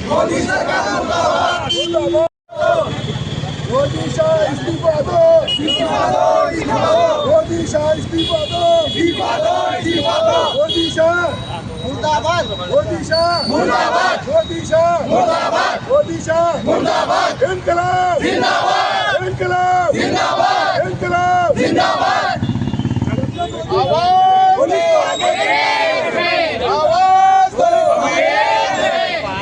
मोदी सरकार मोदी शाह इस्तीफा दो, मोदी शाह इस्तीफा दो, मोदी शाह मुर्दाबाद, मोदी शाह मुर्दाबाद, मोदी शाह मुर्दाबाद, मोदी शाह मुर्दाबाद, इनकलाब जिंदाबाद, इनकलाब जिंदाबाद, इनकलाब जिंदाबाद।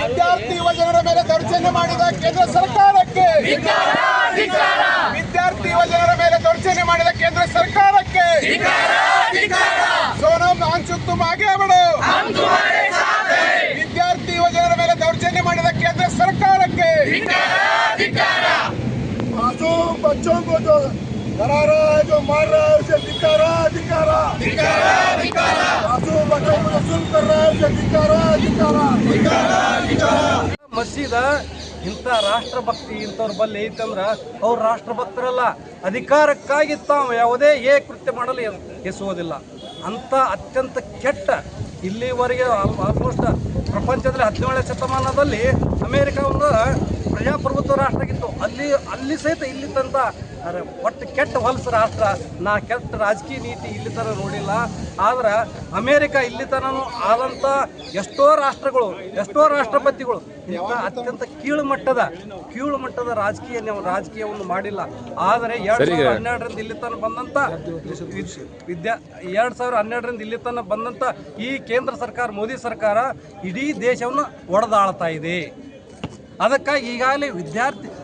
ವಿದ್ಯಾರ್ಥಿ ಯುವಜನರ ಮೇಲೆ ದೌರ್ಜನ್ಯ ಮಾಡಿದ ಕೇಂದ್ರ ಸರ್ಕಾರಕ್ಕೆ, ವಿದ್ಯಾರ್ಥಿ ಯುವಜನರ ಮೇಲೆ ದೌರ್ಜನ್ಯ ಮಾಡಿದ ಕೇಂದ್ರ ಸರ್ಕಾರಕ್ಕೆ ಸೋನಂ ವಾಂಗ್ಚುಕ್ ತುಮ್ ಆಗೆ ಬಢೋ, ವಿದ್ಯಾರ್ಥಿ ಯುವಜನರ ಮೇಲೆ ದೌರ್ಜನ್ಯ ಮಾಡಿದ ಕೇಂದ್ರ ಸರ್ಕಾರಕ್ಕೆ मासूम बच्चों को जो डरा रहा है, जो मार रहा है, उसे धिक्कारा, धिक्कारा, मासूम बच्चों को जुल्म कर रहा है, उसे धिक्कारा, धिक्कारा, धिक्कारा। ಮಸೀದ ಇಂಥ ರಾಷ್ಟ್ರಭಕ್ತಿ ಇಂಥವ್ರ ಬಲ್ಲಿ ಐತಂದ್ರೆ ಅವ್ರು ರಾಷ್ಟ್ರಭಕ್ತರಲ್ಲ, ಅಧಿಕಾರಕ್ಕಾಗಿ ತಾವು ಯಾವುದೇ ಕೃತ್ಯ ಮಾಡಲು ಎಸುವುದಿಲ್ಲ. ಅಂಥ ಅತ್ಯಂತ ಕೆಟ್ಟ ಇಲ್ಲಿವರೆಗೆ ಆಲ್ಮೋಸ್ಟ್ ಪ್ರಪಂಚದಲ್ಲಿ 17ನೇ ಶತಮಾನದಲ್ಲಿ ಅಮೇರಿಕ ಒಂದು ಪ್ರಜಾಪ್ರಭುತ್ವ ರಾಷ್ಟ್ರ ಆಗಿತ್ತು. ಅಲ್ಲಿ ಸಹಿತ ಇಲ್ಲಿ ತಂದ ಒಟ್ಟು ಕೆಟ್ಟ ಹೊಲಸ ರಾಷ್ಟ್ರ, ನಾ ಕೆಟ್ಟ ರಾಜಕೀಯ ನೀತಿ ಇಲ್ಲಿ ತನ ನೋಡಿಲ್ಲ. ಆದ್ರೆ ಅಮೇರಿಕ ಇಲ್ಲಿ ತನೂ ಆದಂಥ ಎಷ್ಟೋ ರಾಷ್ಟ್ರಗಳು, ಎಷ್ಟೋ ರಾಷ್ಟ್ರಪತಿಗಳು ಇಂಥ ಅತ್ಯಂತ ಕೀಳು ಮಟ್ಟದ ರಾಜಕೀಯವನ್ನು ಮಾಡಿಲ್ಲ. ಆದರೆ 2012ರಿಂದ ಇಲ್ಲಿ ತನಕ ಬಂದಂಥ 2012ರಿಂದ ಇಲ್ಲಿ ತನಕ ಬಂದಂಥ ಈ ಕೇಂದ್ರ ಸರ್ಕಾರ, ಮೋದಿ ಸರ್ಕಾರ ಇಡೀ ದೇಶವನ್ನು ಒಡೆದಾಳ್ತಾ ಇದೆ. ಅದಕ್ಕಾಗಿ ಈಗಾಗಲೇ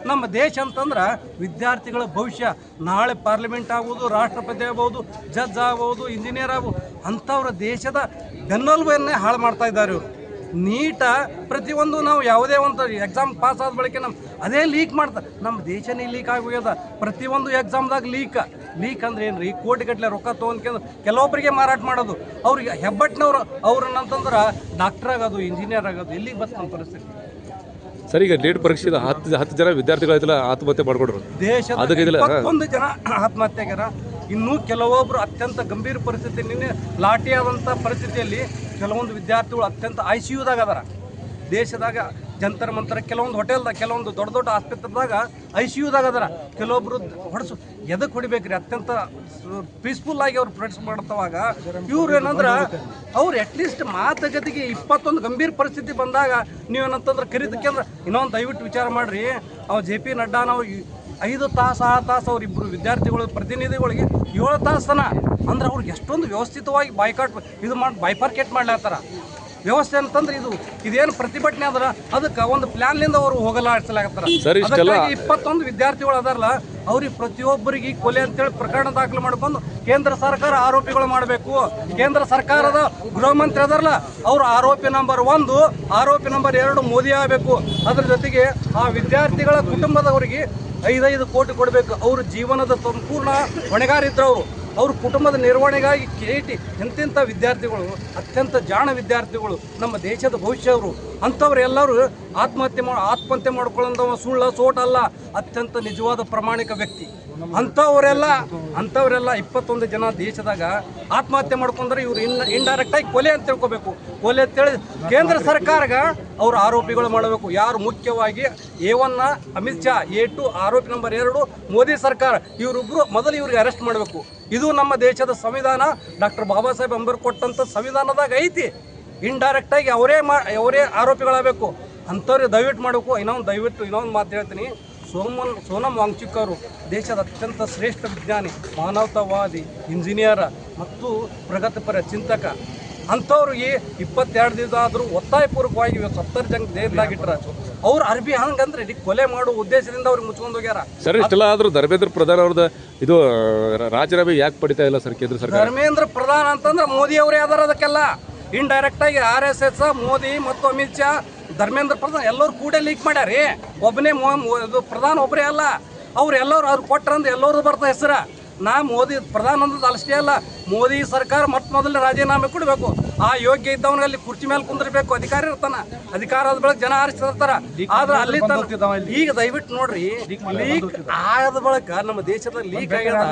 ನಮ್ಮ ದೇಶ ಅಂತಂದ್ರೆ ವಿದ್ಯಾರ್ಥಿಗಳ ಭವಿಷ್ಯ, ನಾಳೆ ಪಾರ್ಲಿಮೆಂಟ್ ಆಗ್ಬೋದು, ರಾಷ್ಟ್ರಪತಿ ಆಗ್ಬೋದು, ಜಡ್ಜ್ ಆಗ್ಬೋದು, ಇಂಜಿನಿಯರ್ ಆಗ್ಬೋದು, ಅಂಥವ್ರ ದೇಶದ ಬೆನ್ನೆಲುಬನ್ನೇ ಹಾಳು ಮಾಡ್ತಾ ಇದ್ದಾರೆ ಇವರು. ನೀಟ ಪ್ರತಿಯೊಂದು ನಾವು ಯಾವುದೇ ಒಂದು ಎಕ್ಸಾಮ್ ಪಾಸ್ ಆದ ಬಳಿಕ ಅದೇ ಲೀಕ್ ಮಾಡ್ತಾರೆ. ನಮ್ಮ ದೇಶನೇ ಲೀಕ್ ಆಗೋಗ್ಯದ. ಪ್ರತಿಯೊಂದು ಎಕ್ಸಾಮ್ದಾಗ ಲೀಕ್ ಅಂದ್ರೆ ಏನು ರೀ? ಕೋಟಿಗಟ್ಟಲೆ ರೊಕ್ಕ ತೊಗೊಂಡ್ಕೊಂಡು ಕೆಲವೊಬ್ಬರಿಗೆ ಮಾರಾಟ ಮಾಡೋದು. ಅವ್ರಿಗೆ ಹೆಬ್ಬಟ್ಟಿನವ್ರು ಅವ್ರನ್ನಂತಂದ್ರೆ ಡಾಕ್ಟರ್ ಆಗೋದು, ಇಂಜಿನಿಯರ್ ಆಗೋದು, ಎಲ್ಲಿಗೆ ಬಸ್ ನಮ್ಮ ಪರಿಸ್ಥಿತಿ. ಸರ್, ಈಗ ನೀಟ್ ಪರೀಕ್ಷೆ 10 ಜನ ವಿದ್ಯಾರ್ಥಿಗಳಾಯ್ತಲ್ಲ ಆತ್ಮಹತ್ಯೆ ಮಾಡ್ಕೊಡ್ರು. ದೇಶದ 21 ಜನ ಆತ್ಮಹತ್ಯೆ ಆಗ್ಯಾರ. ಇನ್ನೂ ಕೆಲವೊಬ್ಬರು ಅತ್ಯಂತ ಗಂಭೀರ ಪರಿಸ್ಥಿತಿ, ನಿನ್ನೆ ಲಾಠಿ ಆದಂಥ ಪರಿಸ್ಥಿತಿಯಲ್ಲಿ ಕೆಲವೊಂದು ವಿದ್ಯಾರ್ಥಿಗಳು ಅತ್ಯಂತ ICUದಾಗ ಅದಾರ. ದೇಶದಾಗ ಜಂತರ ಮಂತರ ಕೆಲವೊಂದು ಹೋಟೆಲ್ದಾಗ, ಕೆಲವೊಂದು ದೊಡ್ಡ ಆಸ್ಪತ್ರೆದಾಗ ICUದಾಗ ಅದಾರ. ಕೆಲವೊಬ್ರು ಎದಕ್ಕೆ ಹೊಡಿಬೇಕ್ರಿ? ಅತ್ಯಂತ ಪೀಸ್ಫುಲ್ ಆಗಿ ಅವ್ರು ಪ್ರೊಟೆಸ್ಟ್ ಮಾಡ್ತವಾಗ ಇವ್ರು ಏನಂದ್ರೆ ಅವ್ರು ಅಟ್ಲೀಸ್ಟ್ ಮಾತುಕತೆಗೆ 21 ಗಂಭೀರ ಪರಿಸ್ಥಿತಿ ಬಂದಾಗ ನೀವೇನಂತಂದ್ರೆ ಕರೀದಕ್ಕೆಂದ್ರೆ ಇನ್ನೊಂದು ದಯವಿಟ್ಟು ವಿಚಾರ ಮಾಡಿರಿ. ಅವ್ರು JP ನಡ್ಡಾ ನಾವು 5 ತಾಸು 6 ತಾಸು ಅವರಿಬ್ಬರು ವಿದ್ಯಾರ್ಥಿಗಳು ಪ್ರತಿನಿಧಿಗಳಿಗೆ 7 ತಾಸನ ಅಂದ್ರೆ ಅವ್ರಿಗೆ ಎಷ್ಟೊಂದು ವ್ಯವಸ್ಥಿತವಾಗಿ ಬೈಫರ್ಕೇಟ್ ಮಾಡ್ಲಾತ್ತಾರ. ವ್ಯವಸ್ಥೆ ಅಂತಂದ್ರೆ ಇದೇನು ಪ್ರತಿಭಟನೆ ಅದರ ಅದಕ್ಕೆ ಒಂದು ಪ್ಲಾನ್ಲಿಂದ ಅವರು ಹೋಗಲಾಡಿಸಲಾಗತ್ತಾರ. 21 ವಿದ್ಯಾರ್ಥಿಗಳು ಅದಾರಲ್ಲ, ಅವ್ರಿಗೆ ಪ್ರತಿಯೊಬ್ಬರಿಗೆ ಕೊಲೆ ಅಂತೇಳಿ ಪ್ರಕರಣ ದಾಖಲು ಮಾಡ್ಕೊಂಡು ಕೇಂದ್ರ ಸರ್ಕಾರ ಆರೋಪಿಗಳು ಮಾಡಬೇಕು. ಕೇಂದ್ರ ಸರ್ಕಾರದ ಗೃಹ ಮಂತ್ರಿ ಅದಾರಲ್ಲ, ಅವರು ಆರೋಪಿ ನಂಬರ್ 1, ಆರೋಪಿ ನಂಬರ್ 2 ಮೋದಿ ಆಗಬೇಕು. ಅದ್ರ ಜೊತೆಗೆ ಆ ವಿದ್ಯಾರ್ಥಿಗಳ ಕುಟುಂಬದವರಿಗೆ 5 ಕೋಟಿ ಕೊಡಬೇಕು. ಅವ್ರ ಜೀವನದ ಸಂಪೂರ್ಣ ಹೊಣೆಗಾರಿದ್ರು. ಅವ್ರ ಕುಟುಂಬದ ನಿರ್ವಹಣೆಗಾಗಿ ಎಂತೆಂಥ ವಿದ್ಯಾರ್ಥಿಗಳು, ಅತ್ಯಂತ ಜಾಣ ವಿದ್ಯಾರ್ಥಿಗಳು, ನಮ್ಮ ದೇಶದ ಭವಿಷ್ಯ ಅವರು. ಅಂಥವ್ರೆಲ್ಲರೂ ಆತ್ಮಹತ್ಯೆ ಮಾಡ್ಕೊಳ್ಳೋ ಸುಳ್ಳ ಸೋಟ ಅಲ್ಲ, ಅತ್ಯಂತ ನಿಜವಾದ ಪ್ರಾಮಾಣಿಕ ವ್ಯಕ್ತಿ. ಅಂಥವರೆಲ್ಲ 21 ಜನ ದೇಶದಾಗ ಆತ್ಮಹತ್ಯೆ ಮಾಡ್ಕೊಂಡ್ರೆ ಇವ್ರು ಇಂಡೈರೆಕ್ಟಾಗಿ ಕೊಲೆ ಅಂತ ತಿಳ್ಕೊಬೇಕು. ಕೊಲೆ ಅಂತೇಳಿ ಕೇಂದ್ರ ಸರ್ಕಾರಗ ಅವ್ರು ಆರೋಪಿಗಳು ಮಾಡಬೇಕು. ಯಾರು ಮುಖ್ಯವಾಗಿ A1 ಅಮಿತ್ ಶಾ, A2 ಆರೋಪಿ ನಂಬರ್ 2 ಮೋದಿ ಸರ್ಕಾರ, ಇವರಿಬ್ಬರು ಮೊದಲು ಇವ್ರಿಗೆ ಅರೆಸ್ಟ್ ಮಾಡಬೇಕು. ಇದು ನಮ್ಮ ದೇಶದ ಸಂವಿಧಾನ, ಡಾಕ್ಟರ್ ಬಾಬಾ ಸಾಹೇಬ್ ಅಂಬೇಡ್ಕರ್ ಕೊಟ್ಟಂಥ ಸಂವಿಧಾನದಾಗ ಐತಿ. ಇಂಡೈರೆಕ್ಟಾಗಿ ಅವರೇ ಆರೋಪಿಗಳಾಗಬೇಕು. ಅಂಥವ್ರಿಗೆ ದಯವಿಟ್ಟು ಮಾಡಬೇಕು. ಇನ್ನೊಂದು ಮಾತು ಹೇಳ್ತೀನಿ. ಸೋನಂ ವಾಂಗ್ಚುಕ್ ಅವರು ದೇಶದ ಅತ್ಯಂತ ಶ್ರೇಷ್ಠ ವಿಜ್ಞಾನಿ, ಮಾನವತಾವಾದಿ, ಇಂಜಿನಿಯರ್ ಮತ್ತು ಪ್ರಗತಿಪರ ಚಿಂತಕ. ಅಂಥವ್ರಿಗೆ 22 ದಿವಸ ಆದರೂ ಒತ್ತಾಯಪೂರ್ವಕವಾಗಿ 70 ಜನ ಜೈಲ್ಲಾಗಿಟ್ರ. ಅವ್ರು ಅರ್ಬಿ ಹಂಗಂದ್ರೆ ಕೊಲೆ ಮಾಡೋ ಉದ್ದೇಶದಿಂದ ಅವ್ರಿಗೆ ಮುಚ್ಕೊಂಡು ಹೋಗ್ಯಾರ. ಸರ್, ಇಷ್ಟೆಲ್ಲ ಆದ್ರೂ ಧರ್ಮೇಂದ್ರ ಪ್ರಧಾನ್ ಅವ್ರದ್ದು ಇದು ರಾಜೀನಾಮೆ ಯಾಕೆ ಪಡಿತಾ ಇಲ್ಲ ಸರ್ ಕೇಂದ್ರ ಸರ್ಕಾರ? ಧರ್ಮೇಂದ್ರ ಪ್ರಧಾನ್ ಅಂತಂದ್ರೆ ಮೋದಿ ಅವರೇ ಆಧಾರ. ಅದಕ್ಕೆಲ್ಲ ಇಂಡೈರೆಕ್ಟಾಗಿ RSS, ಮೋದಿ ಮತ್ತು ಅಮಿತ್ ಶಾ, ಧರ್ಮೇಂದ್ರ ಪ್ರಧಾನ್ ಎಲ್ಲರೂ ಕೂಡ ಲೀಕ್ ಮಾಡ್ಯಾರಿ. ಒಬ್ಬನೇ ಪ್ರಧಾನ್ ಒಬ್ಬರೇ ಅಲ್ಲ, ಅವ್ರು ಕೊಟ್ಟರಂದ್ರೆ ಎಲ್ಲರೂ ಬರ್ತಾ ಹೆಸರ. ನಾ ಮೋದಿ ಪ್ರಧಾನಮಂತ್ರಿ ಅಷ್ಟೇ ಅಲ್ಲ, ಮೋದಿ ಸರ್ಕಾರ ಮೊತ್ತ ಮೊದಲೇ ರಾಜೀನಾಮೆ ಕೊಡಬೇಕು. ಆ ಯೋಗ್ಯ ಇದ್ದವನಿಗೆ ಅಲ್ಲಿ ಕುರ್ಚಿ ಮೇಲೆ ಕುಂದಿರ್ಬೇಕು, ಅಧಿಕಾರ ಇರ್ತಾನ, ಅಧಿಕಾರ ಆದ ಬಳಿಕ ಜನ ಆರಿಸ್ತಿರ್ತಾರ. ಆದ್ರೆ ಅಲ್ಲಿ ಈಗ ದಯವಿಟ್ಟು ನೋಡ್ರಿ, ಲೀಕ್ ಆದ ಬಳಿಕ ನಮ್ಮ ದೇಶದಲ್ಲಿ ಲೀಕ್ ಆಗ್ಯದ.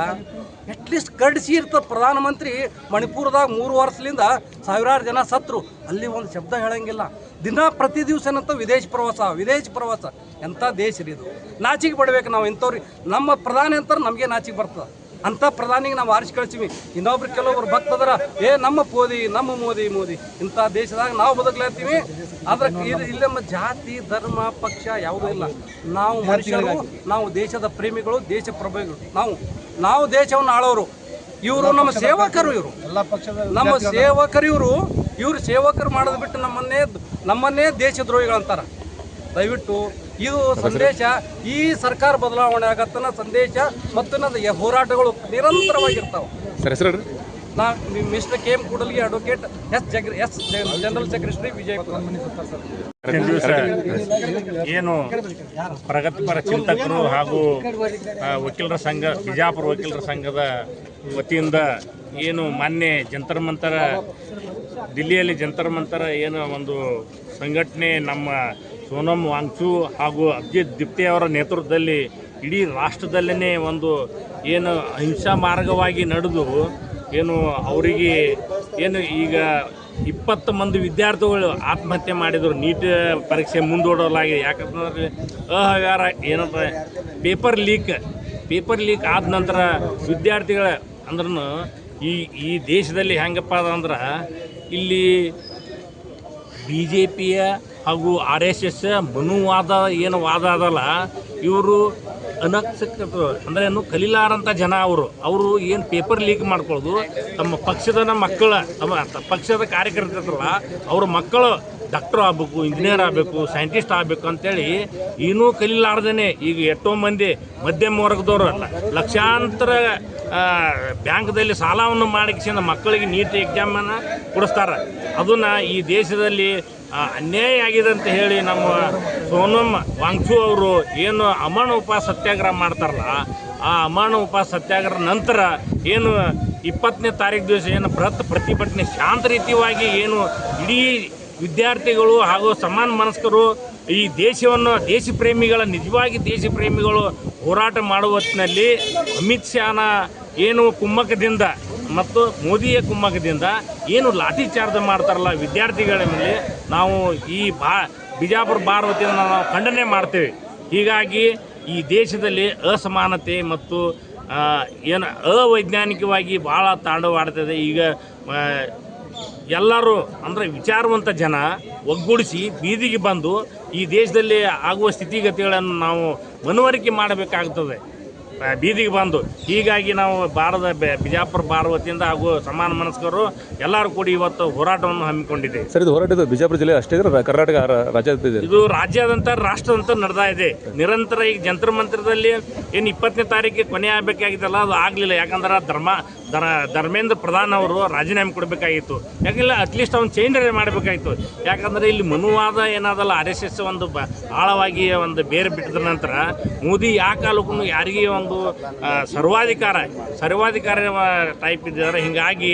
ಅಟ್ಲೀಸ್ಟ್ ಕಡಿಸಿ ಇರ್ತದೆ. ಪ್ರಧಾನಮಂತ್ರಿ ಮಣಿಪುರದಾಗ 3 ವರ್ಷದಿಂದ ಸಾವಿರಾರು ಜನ ಸತ್ರು, ಅಲ್ಲಿ ಒಂದು ಶಬ್ದ ಹೇಳಂಗಿಲ್ಲ. ಪ್ರತಿ ದಿವಸ ಏನಂತ ವಿದೇಶ ಪ್ರವಾಸ. ಎಂಥ ದೇಶ ರೀ ಇದು. ನಾಚಿಗೆ ಪಡ್ಬೇಕು ನಾವು ಇಂಥವ್ರಿಗೆ. ನಮ್ಮ ಪ್ರಧಾನಿ ಅಂತಾರೆ ನಮಗೆ ನಾಚಿಗೆ ಬರ್ತದೆ. ಅಂಥ ಪ್ರಧಾನಿಗೆ ನಾವು ಆರಿಸಿ ಕಳಿಸ್ತೀವಿ. ಇನ್ನೊಬ್ರು ಕೆಲವೊಬ್ರು ಭಕ್ತದರ ನಮ್ಮ ಮೋದಿ ಇಂಥ ದೇಶದಾಗ ನಾವು ಬದುಕಲಾಗ್ತೀವಿ. ಆದ್ರೆ ಇಲ್ಲಿ ನಮ್ಮ ಜಾತಿ ಧರ್ಮ ಪಕ್ಷ ಯಾವುದೂ ಇಲ್ಲ. ನಾವು ಮನುಷ್ಯರು, ನಾವು ದೇಶದ ಪ್ರೇಮಿಗಳು, ದೇಶ ಪ್ರಭುಗಳು. ನಾವು ದೇಶವನ್ನು ಆಳೋರು. ಇವರು ನಮ್ಮ ಸೇವಕರು. ನಮ್ಮ ಸೇವಕರು ಇವರು ಸೇವಕರು ಮಾಡೋದು ಬಿಟ್ಟು ನಮ್ಮನ್ನೇ ದೇಶದ್ರೋಹಿಗಳಂತಾರ. ದಯವಿಟ್ಟು ಇದು ಸಂದೇಶ, ಈ ಸರ್ಕಾರ ಬದಲಾವಣೆ ಆಗತ್ತನ ಸಂದೇಶ ಮತ್ತು ಹೋರಾಟಗಳು ನಿರಂತರವಾಗಿರ್ತಾವೆ. ನಾ mister KM Kudalgi, advocate as general secretary, Vijayapura. ಏನು ಪ್ರಗತಿಪರ ಚಿಂತಕರು ಹಾಗೂ ವಕೀಲರ ಸಂಘ, ಬಿಜಾಪುರ ವಕೀಲರ ಸಂಘದ ವತಿಯಿಂದ ಏನು ಮಾನ್ಯ ಜಂತರ್ ಮಂತರ, ದಿಲ್ಲಿಯಲ್ಲಿ ಜಂತರ್ ಮಂತರ ಏನು ಒಂದು ಸಂಘಟನೆ ನಮ್ಮ ಸೋನಮ್ ವಾಂಗ್ಚು ಹಾಗೂ ಅಭಿಜಿತ್ ದಿಪ್ತೆ ಅವರ ನೇತೃತ್ವದಲ್ಲಿ ಇಡೀ ರಾಷ್ಟ್ರದಲ್ಲೇ ಒಂದು ಏನು ಅಹಿಂಸಾ ಮಾರ್ಗವಾಗಿ ನಡೆದು ಏನು ಅವರಿಗೆ ಏನು ಈಗ 20 ಮಂದಿ ವಿದ್ಯಾರ್ಥಿಗಳು ಆತ್ಮಹತ್ಯೆ ಮಾಡಿದರು. ನೀಟ್ ಪರೀಕ್ಷೆ ಮುಂದೂಡಲಾಗಿದೆ. ಯಾಕಂತಂದ್ರೆ ಅಹಗಾರ ಏನಂತ ಪೇಪರ್ ಲೀಕ್ ಆದ ನಂತರ ವಿದ್ಯಾರ್ಥಿಗಳ ಅಂದ್ರೂ ಈ ದೇಶದಲ್ಲಿ ಹೆಂಗಪ್ಪ ಅಂದ್ರೆ ಇಲ್ಲಿ BJPಯ ಹಾಗೂ RSS ಮನುವಾದ ಏನು ವಾದ ಅದಲ್ಲ, ಇವರು ಅನಕ್ಷಕರು ಅಂದರೆ ಏನು ಕಲಿಲಾರಂಥ ಜನ. ಅವರು ಏನು ಪೇಪರ್ ಲೀಕ್ ಮಾಡ್ಕೊಳ್ಳೋದು, ತಮ್ಮ ಪಕ್ಷದ ತಮ್ಮ ಪಕ್ಷದ ಕಾರ್ಯಕರ್ತರಲ್ಲ ಅವ್ರ ಮಕ್ಕಳು ಡಾಕ್ಟರ್ ಆಗಬೇಕು, ಇಂಜಿನಿಯರ್ ಆಗಬೇಕು, ಸೈಂಟಿಸ್ಟ್ ಆಗಬೇಕು ಅಂತೇಳಿ ಏನೂ ಕಲಿಲಾರ್ದೇ ಈಗ ಎಷ್ಟೋ ಮಂದಿ ಮಧ್ಯಮ ವರ್ಗದವರು ಲಕ್ಷಾಂತರ ಬ್ಯಾಂಕ್ದಲ್ಲಿ ಸಾಲವನ್ನು ಮಾಡಿಸಿದ ಮಕ್ಕಳಿಗೆ ನೀಟ್ ಎಕ್ಸಾಮನ್ನು ಕೊಡಿಸ್ತಾರೆ. ಅದನ್ನು ಈ ದೇಶದಲ್ಲಿ ಅನ್ಯಾಯ ಆಗಿದೆ ಅಂತ ಹೇಳಿ ನಮ್ಮ ಸೋನಮ್ ವಾಂಗ್ಚು ಅವರು ಏನು ಅಮರಣ ಉಪವಾಸ ಸತ್ಯಾಗ್ರಹ ಮಾಡ್ತಾರಲ್ಲ, ಆ ಅಮರಣ ಉಪವಾಸ ಸತ್ಯಾಗ್ರಹ ನಂತರ ಏನು 20ನೇ ತಾರೀಕು ದಿವಸ ಏನು ಪ್ರತಿಭಟನೆ ಶಾಂತ ರೀತಿಯಾಗಿ ಏನು ಇಡೀ ವಿದ್ಯಾರ್ಥಿಗಳು ಹಾಗೂ ಸಮಾನ ಮನಸ್ಕರು ಈ ದೇಶವನ್ನು ನಿಜವಾಗಿ ದೇಶ ಪ್ರೇಮಿಗಳು ಹೋರಾಟ ಮಾಡುವ ಹೊತ್ತಿನಲ್ಲಿ ಅಮಿತ್ ಶಾನ ಏನು ಕುಮ್ಮಕದಿಂದ ಮತ್ತು ಮೋದಿಯ ಕುಮ್ಮಕದಿಂದ ಏನು ಲಾಠಿ ಚಾರ್ಜ್ ಮಾಡ್ತಾರಲ್ಲ ವಿದ್ಯಾರ್ಥಿಗಳ ಮೇಲೆ, ನಾವು ಈ ಬಿಜಾಪುರ ಬಾರ್ ವತಿಯಿಂದ ನಾವು ಖಂಡನೆ ಮಾಡ್ತೇವೆ. ಹೀಗಾಗಿ ಈ ದೇಶದಲ್ಲಿ ಅಸಮಾನತೆ ಮತ್ತು ಏನು ಅವೈಜ್ಞಾನಿಕವಾಗಿ ಭಾಳ ತಾಂಡವಾಡ್ತದೆ. ಈಗ ಎಲ್ಲರೂ ಅಂದರೆ ವಿಚಾರವಂತ ಜನ ಒಗ್ಗೂಡಿಸಿ ಬೀದಿಗೆ ಬಂದು ಈ ದೇಶದಲ್ಲಿ ಆಗುವ ಸ್ಥಿತಿಗತಿಗಳನ್ನು ನಾವು ಮನವರಿಕೆ ಮಾಡಬೇಕಾಗ್ತದೆ ಬೀದಿಗೆ ಬಂದು. ಹೀಗಾಗಿ ನಾವು ಬಿಜಾಪುರ ಬಾರ್ ವತಿಯಿಂದ ಹಾಗೂ ಸಮಾನ ಮನಸ್ಕರು ಎಲ್ಲರೂ ಕೂಡಿ ಇವತ್ತು ಹೋರಾಟವನ್ನು ಹಮ್ಮಿಕೊಂಡಿದೆ. ಸರ್, ಇದು ಹೋರಾಟ ಬಿಜಾಪುರ ಜಿಲ್ಲೆ ಅಷ್ಟೇ ಕರ್ನಾಟಕ ರಾಜ್ಯದ ಇದು ರಾಜ್ಯಾದ್ಯಂತ ರಾಷ್ಟ್ರದಂತ ನಡೆದ ಇದೆ ನಿರಂತರ. ಈಗ ಜಂತರ್ ಮಂತ್ರದಲ್ಲಿ ಏನು 20ನೇ ತಾರೀಕಿಗೆ ಕೊನೆ ಆಗಬೇಕಾಗಿತ್ತಲ್ಲ, ಅದು ಆಗಲಿಲ್ಲ. ಯಾಕಂದ್ರೆ ಧರ್ಮೇಂದ್ರ ಪ್ರಧಾನ್ ಅವರು ರಾಜೀನಾಮೆ ಕೊಡಬೇಕಾಗಿತ್ತು. ಯಾಕಂದ್ರೆ ಅಟ್ಲೀಸ್ಟ್ ಅವ್ನು ಚೇಂಜ್ ಮಾಡಬೇಕಾಗಿತ್ತು. ಯಾಕಂದರೆ ಇಲ್ಲಿ ಮನುವಾದ ಏನಾದಲ್ಲ RSS ಒಂದು ಆಳವಾಗಿ ಒಂದು ಬೇರೆ ಬಿಟ್ಟಿದ ನಂತರ ಮೋದಿ ಯಾವ ಕಾಲಕ್ಕೂ ಯಾರಿಗೆ ಒಂದು ಸರ್ವಾಧಿಕಾರ ಟೈಪ್ ಇದ್ದಾರೆ. ಹೀಗಾಗಿ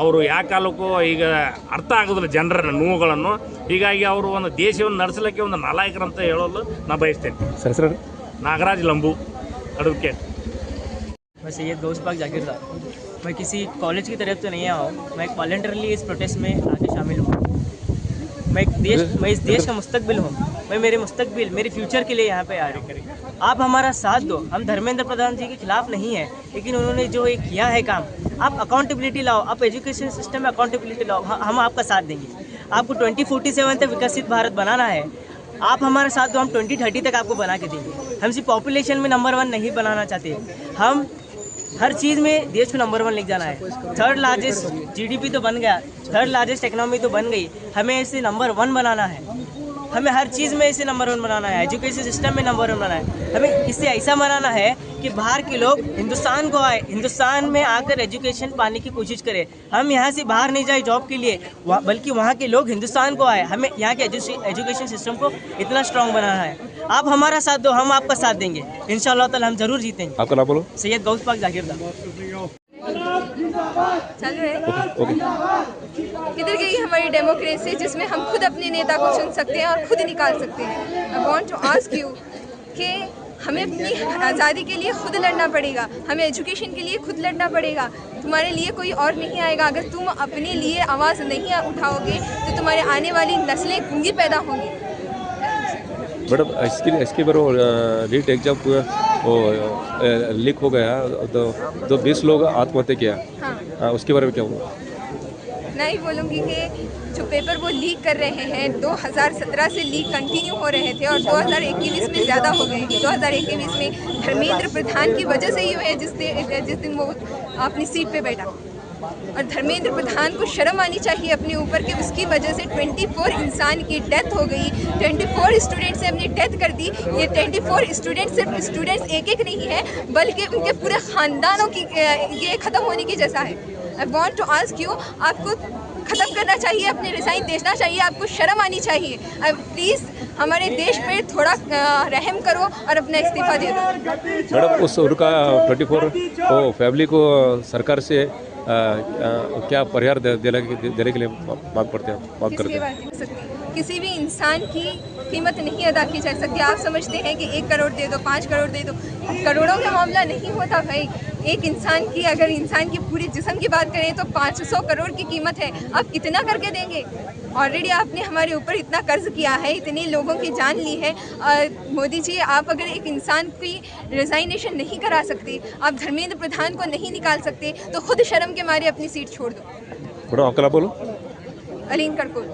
ಅವರು ಯಾವ ಕಾಲಕ್ಕೂ ಈಗ ಅರ್ಥ ಆಗೋದಿಲ್ಲ ಜನರ ನೋವುಗಳನ್ನು. ಹೀಗಾಗಿ ಅವರು ಒಂದು ದೇಶವನ್ನು ನಡೆಸಲಿಕ್ಕೆ ಒಂದು ನಾಲಾಯಕರಂತ ಹೇಳಲು ನಾನು ಬಯಸ್ತೇನೆ. Sir, Nagaraj Lambu, advocate. मैं सैयद गौस पाक जागीरदार। मैं किसी कॉलेज की तरफ तो नहीं आया हूँ, मैं वॉलंटरली इस प्रोटेस्ट में आके शामिल हूँ। मैं इस देश का मुस्तकबिल हूँ। मैं मेरे फ्यूचर के लिए यहाँ पे आ रहा हूँ। आप हमारा साथ दो। हम धर्मेंद्र प्रधान जी के खिलाफ नहीं है, लेकिन उन्होंने जो ये किया है काम, आप अकाउंटेबिलिटी लाओ, आप एजुकेशन सिस्टम में अकाउंटेबिलिटी लाओ। हम आपका साथ देंगे। आपको 2047 तक विकसित भारत बनाना है, आप हमारे साथ दो। हम 2030 तक आपको बना के देंगे। हम सिर्फ पॉपुलेशन में नंबर 1 नहीं बनाना चाहते, हम हर चीज़ में देश को नंबर 1 लेके जाना है। 3rd लार्जेस्ट GDP तो बन गया, 3rd लार्जेस्ट इकोनॉमी तो बन गई, हमें इसे नंबर 1 बनाना है। हमें हर चीज़ में इसे नंबर 1 बनाना है, एजुकेशन सिस्टम में नंबर 1 बनाना है। हमें इसे ऐसा बनाना है कि बाहर के लोग हिंदुस्तान को आए, हिंदुस्तान में आकर एजुकेशन पाने की कोशिश करें। हम यहाँ से बाहर नहीं जाए जॉब के लिए, बल्कि वहाँ के लोग हिंदुस्तान को आए। हमें यहाँ के एजुकेशन सिस्टम को इतना स्ट्रांग बनाना है। आप हमारा साथ दो, हम आपका साथ देंगे। इंशाअल्लाह ताला हम जरूर जीतेंगे। आपका नाम बोलो। सैयद गौस पाक जाकिरदा। चल रहे ओके। किधर गई हमारी डेमोक्रेसी जिसमें हम खुद अपने नेता को चुन सकते हैं और खुद निकाल सकते हैं। I want to ask you कि हमें अपनी आज़ादी के लिए खुद लड़ना पड़ेगा, हमें एजुकेशन के लिए खुद लड़ना पड़ेगा। तुम्हारे लिए कोई और नहीं आएगा। अगर तुम अपने लिए आवाज़ नहीं उठाओगे तो तुम्हारे आने वाली नस्लें गूंगी पैदा होंगी। मैडम इसके बारे में नीट एग्जाम वो लीक हो गया तो 20 लोग आत्महत्या किया। हाँ, उसके बारे में क्या हुआ? मैं ही बोलूँगी कि जो पेपर वो लीक कर रहे हैं 2017 से लीक कंटिन्यू हो रहे थे और 2021 में ज़्यादा हो गए। 2021 में धर्मेंद्र प्रधान की वजह से ही हुए जिस दिन वो अपनी सीट पे बैठा। और धर्मेंद्र प्रधान को शर्म आनी चाहिए अपने ऊपर कि उसकी वजह से 24 इंसान की डेथ हो गई। 24 स्टूडेंट्स ने अपनी डेथ कर दी। ये 24 स्टूडेंट्स सिर्फ स्टूडेंट्स एक नहीं है, बल्कि उनके पूरे ख़ानदानों की ये ख़त्म होने की जैसा है। I want to ask you, आपको ख़त्म करना चाहिए, अपने रिज़ाइन देना चाहिए, आपको शर्म आनी चाहिए। प्लीज़ हमारे देश पे थोड़ा रहम करो और अपना इस्तीफ़ा दे दो। मैडम उस उनका 24 वो फैमिली को सरकार से क्या परिहार देने के लिए मांग करते हैं? किसी भी इंसान की कीमत नहीं अदा की जा सकती। आप समझते हैं कि 1 करोड़ दे दो, 5 करोड़ दे दो, करोड़ों का मामला नहीं होता भाई। एक इंसान की, अगर इंसान की पूरे जिस्म की बात करें तो 500 करोड़ की कीमत है। आप कितना करके देंगे? ऑलरेडी आपने हमारे ऊपर इतना कर्ज किया है, इतने लोगों की जान ली है। मोदी जी, आप अगर एक इंसान की रिज़ाइनेशन नहीं करा सकते, आप धर्मेंद्र प्रधान को नहीं निकाल सकते, तो खुद शर्म के मारे अपनी सीट छोड़ दो। मैडम आपका नाम बोलो। अलीन करकोल।